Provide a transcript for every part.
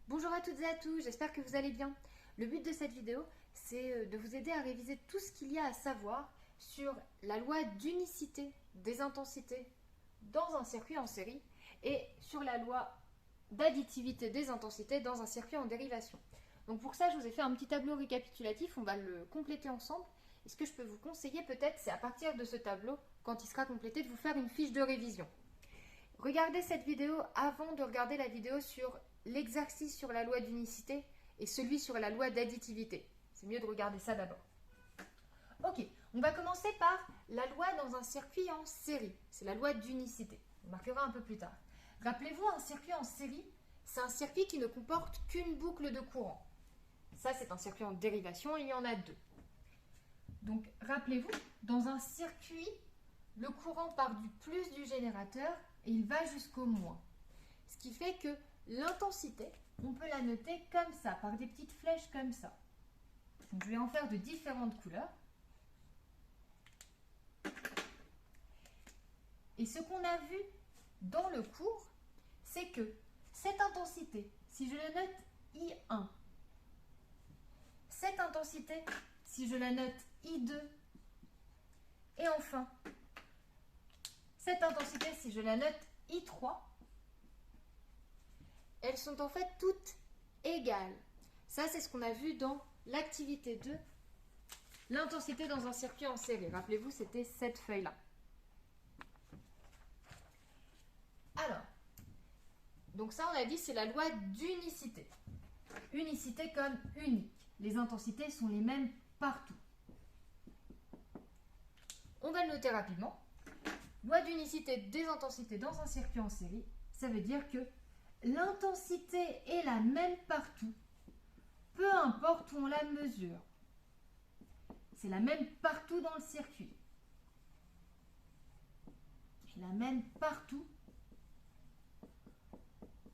Bonjour à toutes et à tous, j'espère que vous allez bien. Le but de cette vidéo, c'est de vous aider à réviser tout ce qu'il y a à savoir sur la loi d'unicité des intensités dans un circuit en série et sur la loi d'additivité des intensités dans un circuit en dérivation. Donc pour ça, je vous ai fait un petit tableau récapitulatif, on va le compléter ensemble. Et ce que je peux vous conseiller peut-être, c'est à partir de ce tableau, quand il sera complété, de vous faire une fiche de révision. Regardez cette vidéo avant de regarder la vidéo sur l'exercice sur la loi d'unicité et celui sur la loi d'additivité. C'est mieux de regarder ça d'abord. Ok, on va commencer par la loi dans un circuit en série. C'est la loi d'unicité. On marquera un peu plus tard. Rappelez-vous, un circuit en série, c'est un circuit qui ne comporte qu'une boucle de courant. Ça, c'est un circuit en dérivation, il y en a deux. Donc, rappelez-vous, dans un circuit, le courant part du plus du générateur et il va jusqu'au moins. Ce qui fait que l'intensité, on peut la noter comme ça, par des petites flèches comme ça. Donc, je vais en faire de différentes couleurs. Et ce qu'on a vu dans le cours, c'est que cette intensité, si je la note I1, cette intensité, si je la note I2, et enfin, cette intensité, si je la note I3, elles sont en fait toutes égales. Ça, c'est ce qu'on a vu dans l'activité 2, l'intensité dans un circuit en série. Rappelez-vous, c'était cette feuille-là. Alors, donc ça, on a dit, c'est la loi d'unicité. Unicité comme unique. Les intensités sont les mêmes partout. On va le noter rapidement. Loi d'unicité des intensités dans un circuit en série, ça veut dire que l'intensité est la même partout, peu importe où on la mesure. C'est la même partout dans le circuit. C'est la même partout,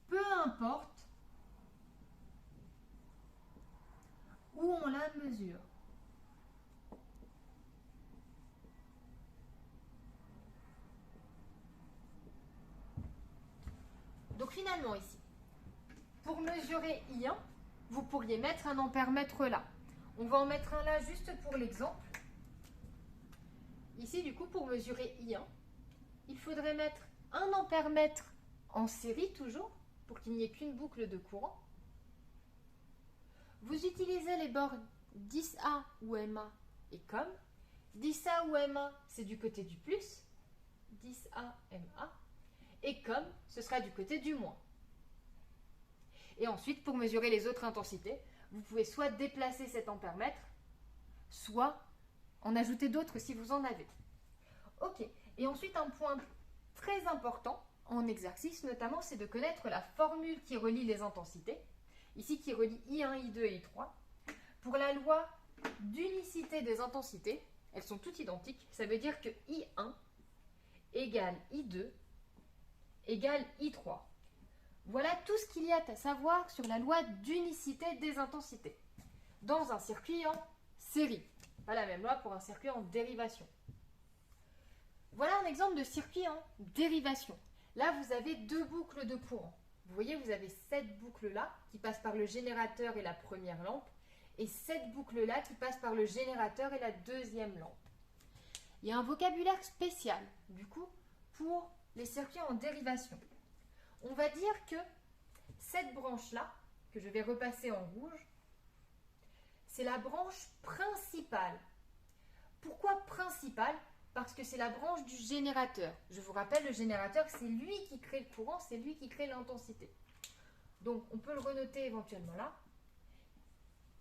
peu importe où on la mesure. Donc finalement ici, pour mesurer I1, vous pourriez mettre un ampère-mètre là. On va en mettre un là juste pour l'exemple. Ici, du coup, pour mesurer I1, il faudrait mettre un ampère-mètre en série toujours, pour qu'il n'y ait qu'une boucle de courant. Vous utilisez les bords 10A ou MA et comme. 10A ou MA, c'est du côté du plus. 10A, MA. Et comme, ce sera du côté du moins. Et ensuite, pour mesurer les autres intensités, vous pouvez soit déplacer cet ampère-mètre, soit en ajouter d'autres si vous en avez. Ok, et ensuite un point très important en exercice notamment, c'est de connaître la formule qui relie les intensités, ici qui relie I1, I2 et I3. Pour la loi d'unicité des intensités, elles sont toutes identiques, ça veut dire que I1 égale I2 égale I3. Voilà tout ce qu'il y a à savoir sur la loi d'unicité des intensités dans un circuit en série. Pas la même loi pour un circuit en dérivation. Voilà un exemple de circuit en dérivation. Là, vous avez deux boucles de courant. Vous voyez, vous avez cette boucle-là qui passe par le générateur et la première lampe et cette boucle-là qui passe par le générateur et la deuxième lampe. Il y a un vocabulaire spécial, du coup, pour les circuits en dérivation. On va dire que cette branche-là, que je vais repasser en rouge, c'est la branche principale. Pourquoi principale? Parce que c'est la branche du générateur. Je vous rappelle, le générateur, c'est lui qui crée le courant, c'est lui qui crée l'intensité. Donc, on peut le renoter éventuellement là.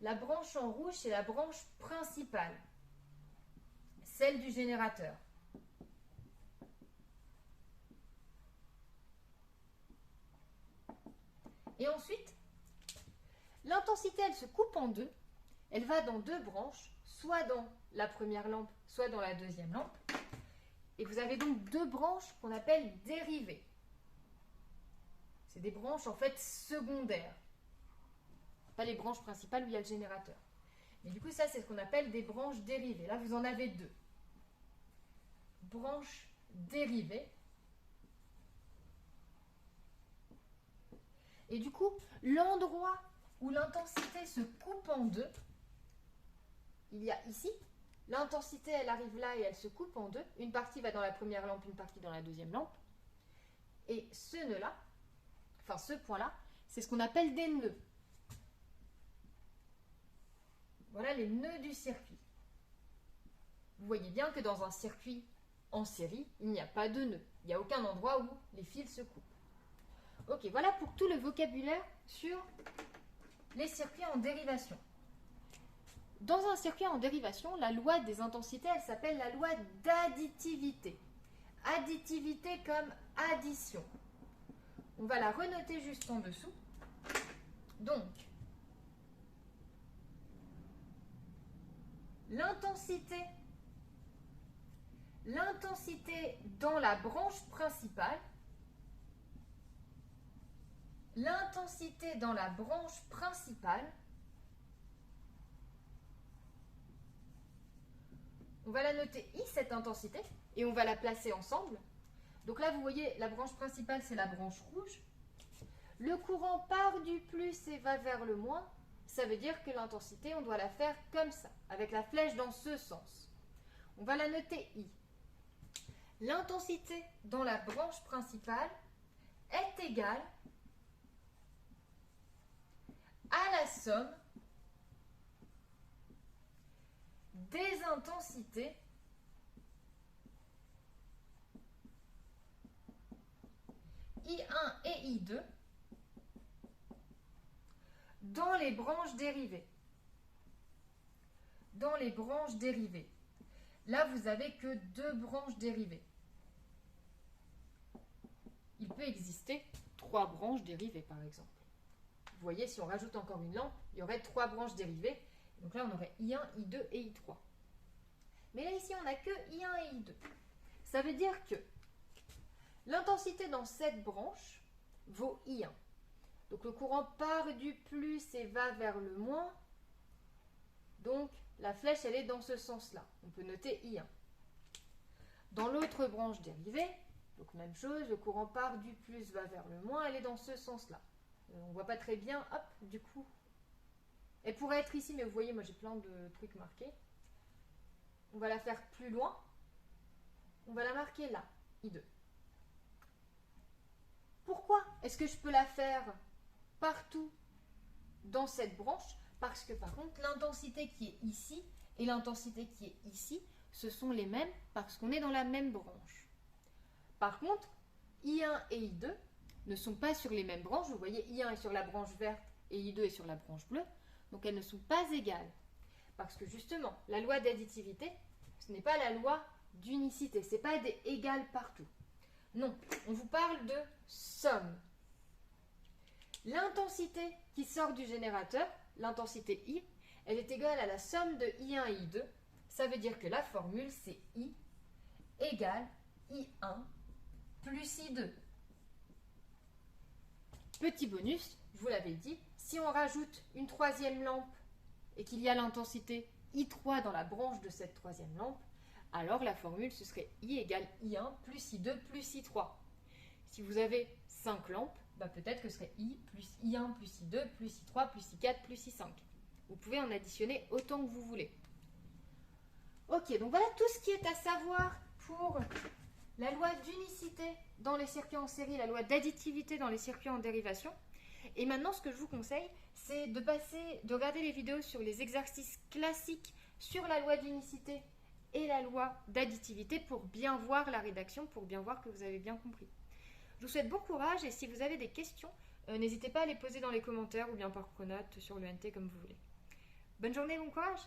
La branche en rouge, c'est la branche principale, celle du générateur. Et ensuite, l'intensité, elle se coupe en deux. Elle va dans deux branches, soit dans la première lampe, soit dans la deuxième lampe. Et vous avez donc deux branches qu'on appelle dérivées. C'est des branches en fait secondaires. Pas les branches principales où il y a le générateur. Mais du coup, ça, c'est ce qu'on appelle des branches dérivées. Là, vous en avez deux. Branches dérivées. Et du coup, l'endroit où l'intensité se coupe en deux, il y a ici, l'intensité elle arrive là et elle se coupe en deux. Une partie va dans la première lampe, une partie dans la deuxième lampe. Et ce nœud-là, enfin ce point-là, c'est ce qu'on appelle des nœuds. Voilà les nœuds du circuit. Vous voyez bien que dans un circuit en série, il n'y a pas de nœuds. Il n'y a aucun endroit où les fils se coupent. Ok, voilà pour tout le vocabulaire sur les circuits en dérivation. Dans un circuit en dérivation, la loi des intensités, elle s'appelle la loi d'additivité. Additivité comme addition. On va la renoter juste en dessous. Donc, l'intensité dans la branche principale, on va la noter I, cette intensité, et on va la placer ensemble. Donc là, vous voyez, la branche principale, c'est la branche rouge. Le courant part du plus et va vers le moins. Ça veut dire que l'intensité, on doit la faire comme ça, avec la flèche dans ce sens. On va la noter I. L'intensité dans la branche principale est égale à la somme des intensités I1 et I2 dans les branches dérivées. Dans les branches dérivées. Là, vous n'avez que 2 branches dérivées. Il peut exister 3 branches dérivées, par exemple. Vous voyez, si on rajoute encore une lampe, il y aurait 3 branches dérivées. Donc là, on aurait I1, I2 et I3. Mais là, ici, on n'a que I1 et I2. Ça veut dire que l'intensité dans cette branche vaut I1. Donc le courant part du plus et va vers le moins. Donc la flèche, elle est dans ce sens-là. On peut noter I1. Dans l'autre branche dérivée, donc même chose, le courant part du plus, va vers le moins, elle est dans ce sens-là. On ne voit pas très bien, hop, du coup. Elle pourrait être ici, mais vous voyez, moi j'ai plein de trucs marqués. On va la faire plus loin. On va la marquer là, I2. Pourquoi est-ce que je peux la faire partout dans cette branche? Parce que par contre, l'intensité qui est ici et l'intensité qui est ici, ce sont les mêmes parce qu'on est dans la même branche. Par contre, I1 et I2 ne sont pas sur les mêmes branches. Vous voyez, I1 est sur la branche verte et I2 est sur la branche bleue. Donc elles ne sont pas égales. Parce que justement, la loi d'additivité, ce n'est pas la loi d'unicité. Ce n'est pas des égales partout. Non, on vous parle de somme. L'intensité qui sort du générateur, l'intensité I, elle est égale à la somme de I1 et I2. Ça veut dire que la formule, c'est I égale I1 plus I2. Petit bonus, je vous l'avais dit, si on rajoute une troisième lampe et qu'il y a l'intensité I3 dans la branche de cette troisième lampe, alors la formule, ce serait I égale I1 plus I2 plus I3. Si vous avez 5 lampes, bah peut-être que ce serait I plus I1 plus I2 plus I3 plus I4 plus I5. Vous pouvez en additionner autant que vous voulez. Ok, donc voilà tout ce qui est à savoir pour la loi d'unicité dans les circuits en série, la loi d'additivité dans les circuits en dérivation. Et maintenant, ce que je vous conseille, c'est de regarder les vidéos sur les exercices classiques sur la loi d'unicité et la loi d'additivité pour bien voir la rédaction, pour bien voir que vous avez bien compris. Je vous souhaite bon courage et si vous avez des questions, n'hésitez pas à les poser dans les commentaires ou bien par pronote sur le NT comme vous voulez. Bonne journée, bon courage!